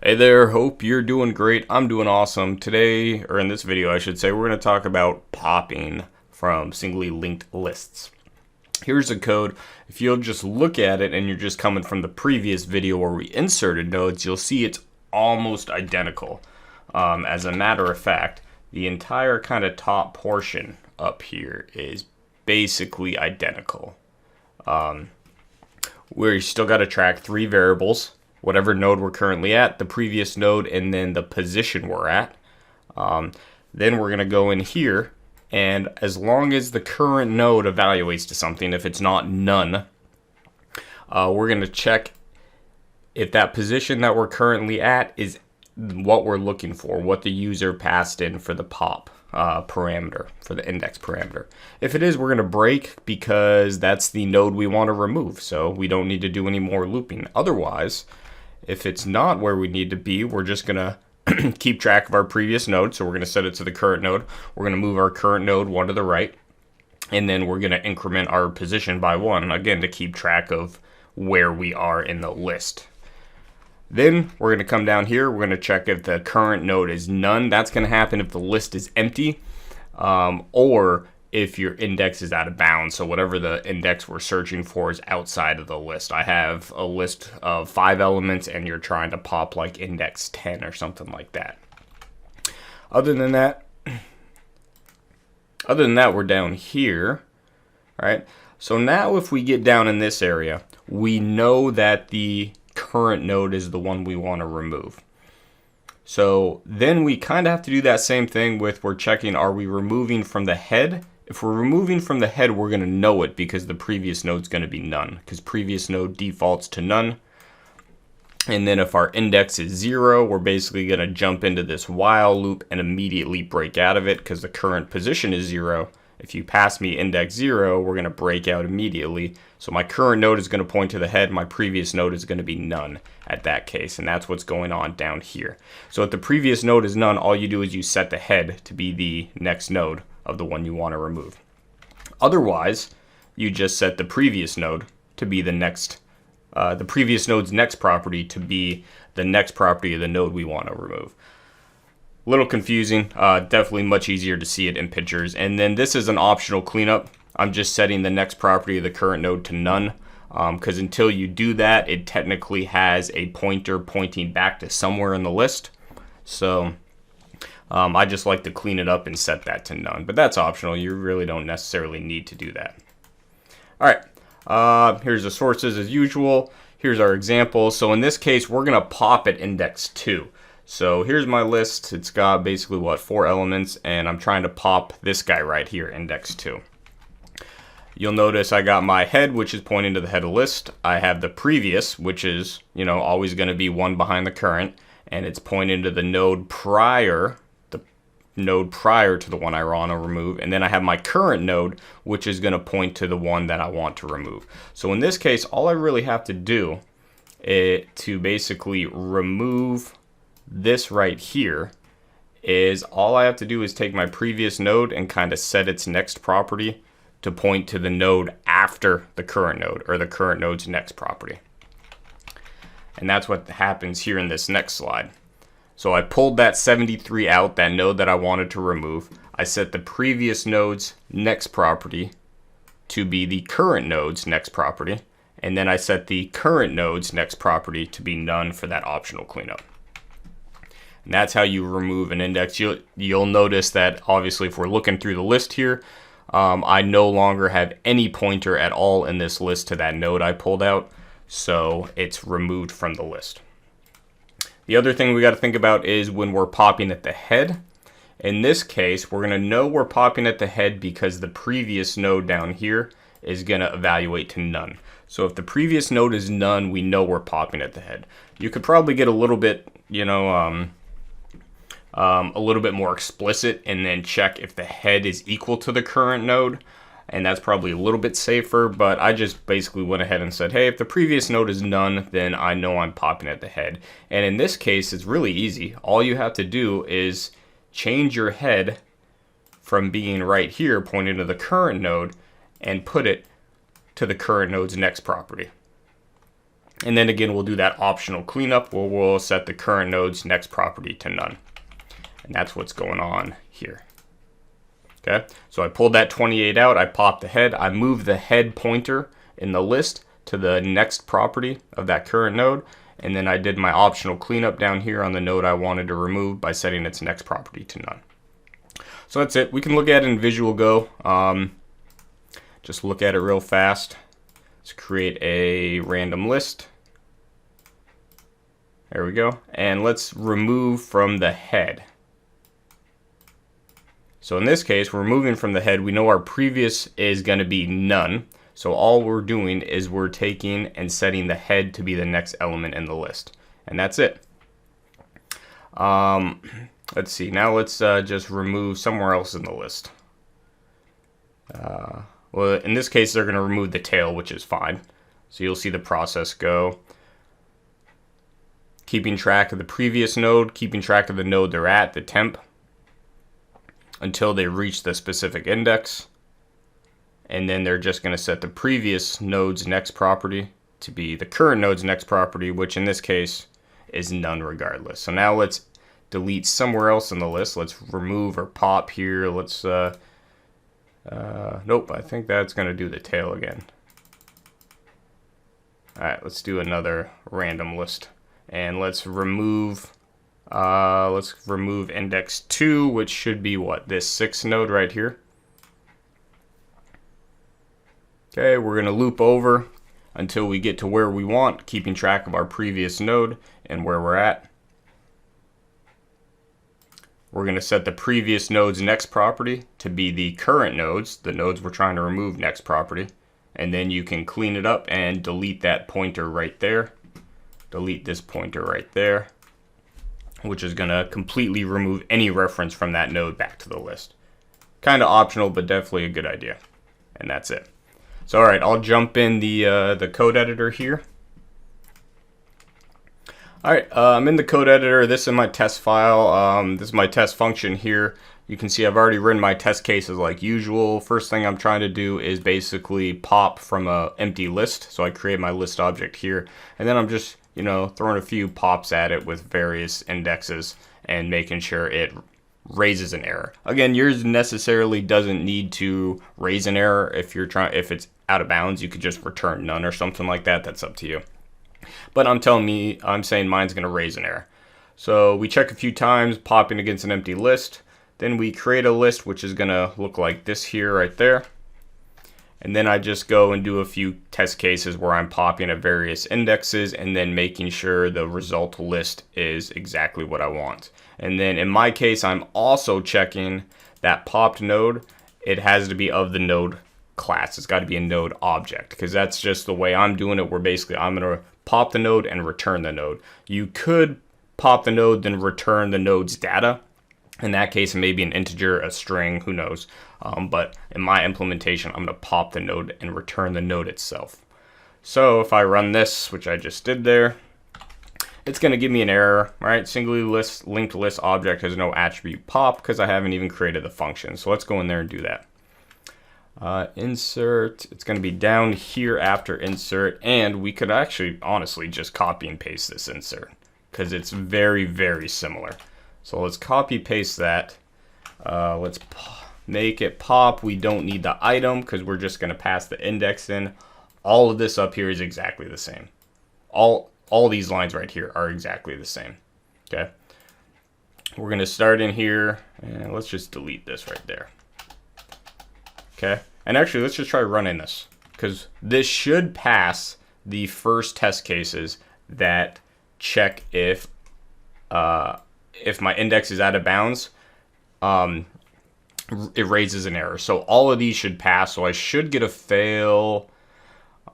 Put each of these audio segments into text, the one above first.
Hey there, hope you're doing great. I'm doing awesome. Today, or in this video I should say, we're going to talk about popping from singly linked lists. Here's the code. If you'll just look at it and you're just coming from the previous video where we inserted nodes, you'll see it's almost identical. As a matter of fact, the entire kind of top portion up here is basically identical. We still got to track three variables: whatever node we're currently at, the previous node, and then the position we're at. Then we're going to go in here, and as long as the current node evaluates to something, if it's not none, we're going to check if that position that we're currently at is what we're looking for, what the user passed in for the pop parameter, for the index parameter. If it is, we're going to break because that's the node we want to remove, so we don't need to do any more looping. Otherwise, if it's not where we need to be, we're just going to keep track of our previous node. So we're going to set it to the current node. We're going to move our current node one to the right. And then we're going to increment our position by one, again, to keep track of where we are in the list. Then we're going to come down here. We're going to check if the current node is none. That's going to happen if the list is empty, or if your index is out of bounds. So whatever the index we're searching for is outside of the list. I have a list of 5 elements and you're trying to pop like index 10 or something like that. Other than that, we're down here, right? So now if we get down in this area, we know that the current node is the one we want to remove. So then we kind of have to do that same thing with, we're checking, are we removing from the head? If we're removing from the head, we're going to know it because the previous node is going to be none, because previous node defaults to none. And then if our index is 0, we're basically going to jump into this while loop and immediately break out of it because the current position is 0. If you pass me index 0, we're going to break out immediately. So my current node is going to point to the head. My previous node is going to be none at that case. And that's what's going on down here. So if the previous node is none, all you do is you set the head to be the next node of the one you want to remove. Otherwise, you just set the previous node to be the next, the previous node's next property to be the next property of the node we want to remove. Little confusing, definitely much easier to see it in pictures. And then this is an optional cleanup. I'm just setting the next property of the current node to none, because until you do that, it technically has a pointer pointing back to somewhere in the list. So I just like to clean it up and set that to none, but that's optional. You really don't necessarily need to do that. All right, here's the sources as usual. Here's our example. So in this case, we're going to pop at index 2. So here's my list. It's got basically, 4 elements, and I'm trying to pop this guy right here, index 2. You'll notice I got my head, which is pointing to the head of list. I have the previous, which is, always going to be one behind the current, and it's pointing to the node prior to the one I want to remove. And then I have my current node, which is going to point to the one that I want to remove. So in this case, all I really have to do to basically remove this right here is all I have to do is take my previous node and kind of set its next property to point to the node after the current node, or the current node's next property. And that's what happens here in this next slide. So I pulled that 73 out, that node that I wanted to remove. I set the previous node's next property to be the current node's next property, and then I set the current node's next property to be none for that optional cleanup. And that's how you remove an index. You'll notice that obviously if we're looking through the list here, I no longer have any pointer at all in this list to that node I pulled out, so it's removed from the list. The other thing we got to think about is when we're popping at the head. In this case, we're going to know we're popping at the head because the previous node down here is going to evaluate to none. So if the previous node is none, we know we're popping at the head. You could probably get a little bit, a little bit more explicit and then check if the head is equal to the current node, and that's probably a little bit safer, but I just basically went ahead and said, hey, if the previous node is none, then I know I'm popping at the head. And in this case, it's really easy. All you have to do is change your head from being right here pointing to the current node and put it to the current node's next property. And then again, we'll do that optional cleanup where we'll set the current node's next property to none. And that's what's going on here. Okay, so I pulled that 28 out, I popped the head, I moved the head pointer in the list to the next property of that current node, and then I did my optional cleanup down here on the node I wanted to remove by setting its next property to none. So that's it. We can look at it in Visual Go. Just look at it real fast. Let's create a random list. There we go. And let's remove from the head. So in this case, we're moving from the head. We know our previous is going to be none. So all we're doing is we're taking and setting the head to be the next element in the list. And that's it. Let's see. Now let's just remove somewhere else in the list. Well, in this case, they're going to remove the tail, which is fine. So you'll see the process go. Keeping track of the previous node, keeping track of the node they're at, the temp, until they reach the specific index. And then they're just going to set the previous node's next property to be the current node's next property, which in this case is none regardless. So now let's delete somewhere else in the list. Let's remove or pop here. Let's, nope, I think that's going to do the tail again. All right, let's do another random list. And let's remove index 2, which should be what? This 6th node right here. Okay, we're going to loop over until we get to where we want, keeping track of our previous node and where we're at. We're going to set the previous node's next property to be the current nodes, the nodes we're trying to remove next property. And then you can clean it up and delete that pointer right there. Delete this pointer right there, which is going to completely remove any reference from that node back to the list. Kind of optional, but definitely a good idea. And that's it. So, all right, I'll jump in the code editor here. All right, I'm in the code editor. This is my test file. This is my test function here. You can see I've already written my test cases like usual. First thing I'm trying to do is basically pop from an empty list. So I create my list object here, and then I'm just, you know, throwing a few pops at it with various indexes and making sure it raises an error. Again, yours necessarily doesn't need to raise an error. If it's out of bounds, you could just return none or something like that. That's up to you. But I'm saying mine's going to raise an error. So we check a few times, popping against an empty list. Then we create a list, which is going to look like this here, right there. And then I just go and do a few test cases where I'm popping at various indexes and then making sure the result list is exactly what I want. And then in my case, I'm also checking that popped node. It has to be of the node class. It's got to be a node object, because that's just the way I'm doing it, where basically I'm going to pop the node and return the node. You could pop the node, then return the node's data. In that case, it may be an integer, a string, who knows. But in my implementation, I'm going to pop the node and return the node itself. So if I run this, which I just did there, it's going to give me an error, right? Singly linked list object has no attribute pop because I haven't even created the function. So let's go in there and do that. Insert, it's going to be down here after insert, and we could actually honestly just copy and paste this insert because it's very, very similar. So let's copy paste that. Let's make it pop. We don't need the item because we're just going to pass the index in. All of this up here is exactly the same. All these lines right here are exactly the same. Okay. We're going to start in here, and let's just delete this right there. Okay. And actually, let's just try running this, because this should pass the first test cases that check if my index is out of bounds. It raises an error. So all of these should pass. So I should get a fail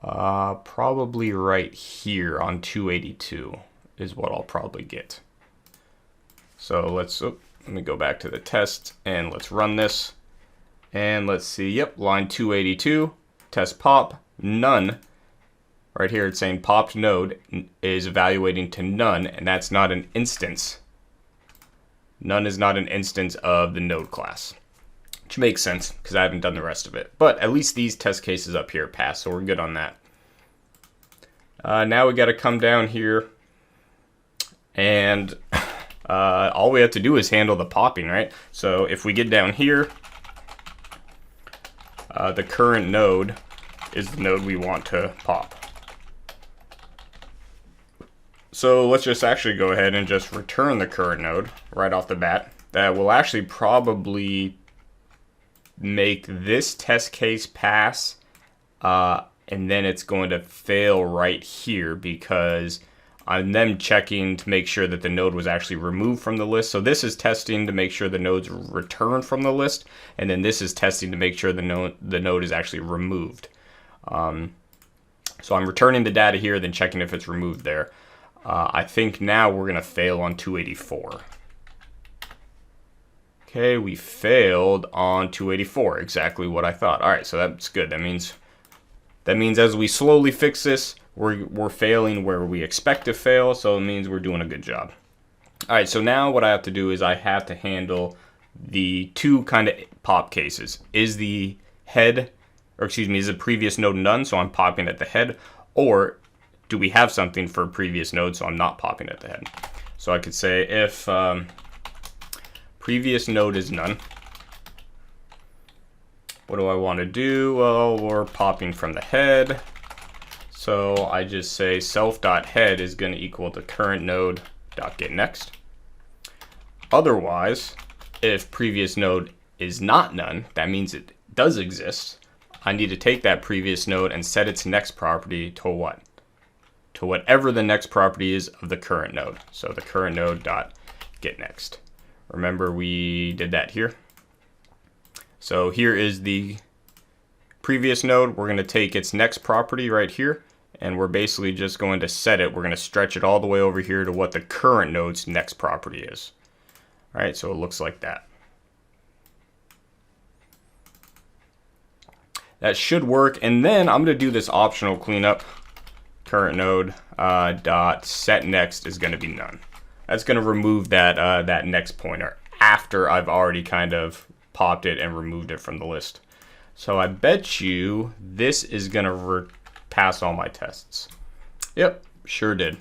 probably right here on 282 is what I'll probably get. So let me go back to the test and let's run this. And let's see, yep, line 282, test pop, none. Right here it's saying popped node is evaluating to none, and that's not an instance. None is not an instance of the node class. Which makes sense, because I haven't done the rest of it. But at least these test cases up here pass, so we're good on that. Now we got to come down here, and all we have to do is handle the popping, right? So if we get down here, the current node is the node we want to pop. So let's just actually go ahead and just return the current node right off the bat. That will actually probably make this test case pass, and then it's going to fail right here because I'm then checking to make sure that the node was actually removed from the list. So this is testing to make sure the node's returned from the list, and then this is testing to make sure the node is actually removed. So I'm returning the data here, then checking if it's removed there. I think now we're going to fail on 284. Okay, we failed on 284, exactly what I thought. All right, so that's good. That means as we slowly fix this, we're failing where we expect to fail, so it means we're doing a good job. All right, so now what I have to do is I have to handle the two kind of pop cases. Is the head, or excuse me, is the previous node none, so I'm popping at the head, or do we have something for a previous node, so I'm not popping at the head? So I could say if previous node is none, what do I want to do? Well, we're popping from the head, so I just say self.head is going to equal the current node dot get next. Otherwise, if previous node is not none, that means it does exist. I need to take that previous node and set its next property to what? To whatever the next property is of the current node. So the current node dot get next. Remember we did that here. So here is the previous node. We're going to take its next property right here, and we're basically just going to set it. We're going to stretch it all the way over here to what the current node's next property is. All right, so it looks like that. That should work, and then I'm going to do this optional cleanup. Current node dot set next is going to be none. That's going to remove that that next pointer after I've already kind of popped it and removed it from the list. So I bet you this is going to pass all my tests. Yep, sure did.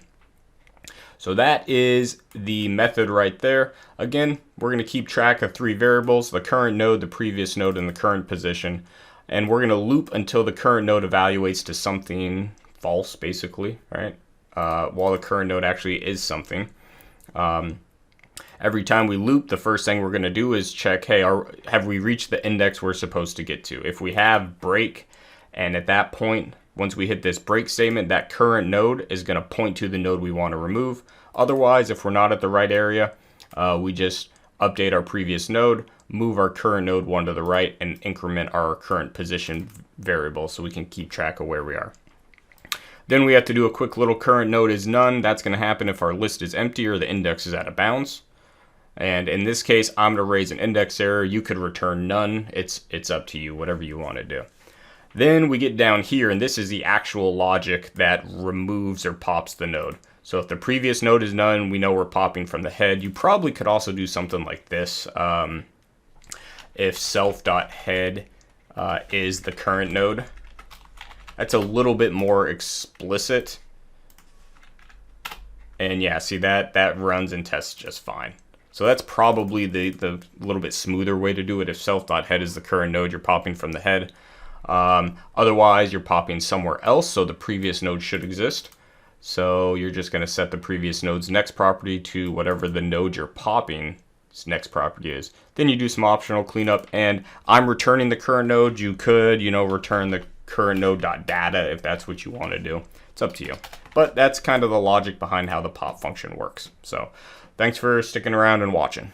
So that is the method right there. Again, we're going to keep track of three variables: the current node, the previous node, and the current position. And we're going to loop until the current node evaluates to something false, basically, right? While the current node actually is something. Every time we loop, the first thing we're going to do is check, hey, have we reached the index we're supposed to get to? If we have break, and at that point, once we hit this break statement, that current node is going to point to the node we want to remove. Otherwise, if we're not at the right area, we just update our previous node, move our current node one to the right, and increment our current position variable so we can keep track of where we are. Then we have to do a quick little current node is none. That's going to happen if our list is empty or the index is out of bounds. And in this case, I'm going to raise an index error. You could return none. It's up to you, whatever you want to do. Then we get down here, and this is the actual logic that removes or pops the node. So if the previous node is none, we know we're popping from the head. You probably could also do something like this. If self.head is the current node, that's a little bit more explicit. And yeah, see that runs and tests just fine. So that's probably the little bit smoother way to do it. If self.head is the current node, you're popping from the head. Otherwise, you're popping somewhere else, so the previous node should exist. So you're just going to set the previous node's next property to whatever the node you're popping's next property is. Then you do some optional cleanup, and I'm returning the current node. You could, return the current node.data if that's what you want to do. It's up to you. But that's kind of the logic behind how the pop function works. So thanks for sticking around and watching.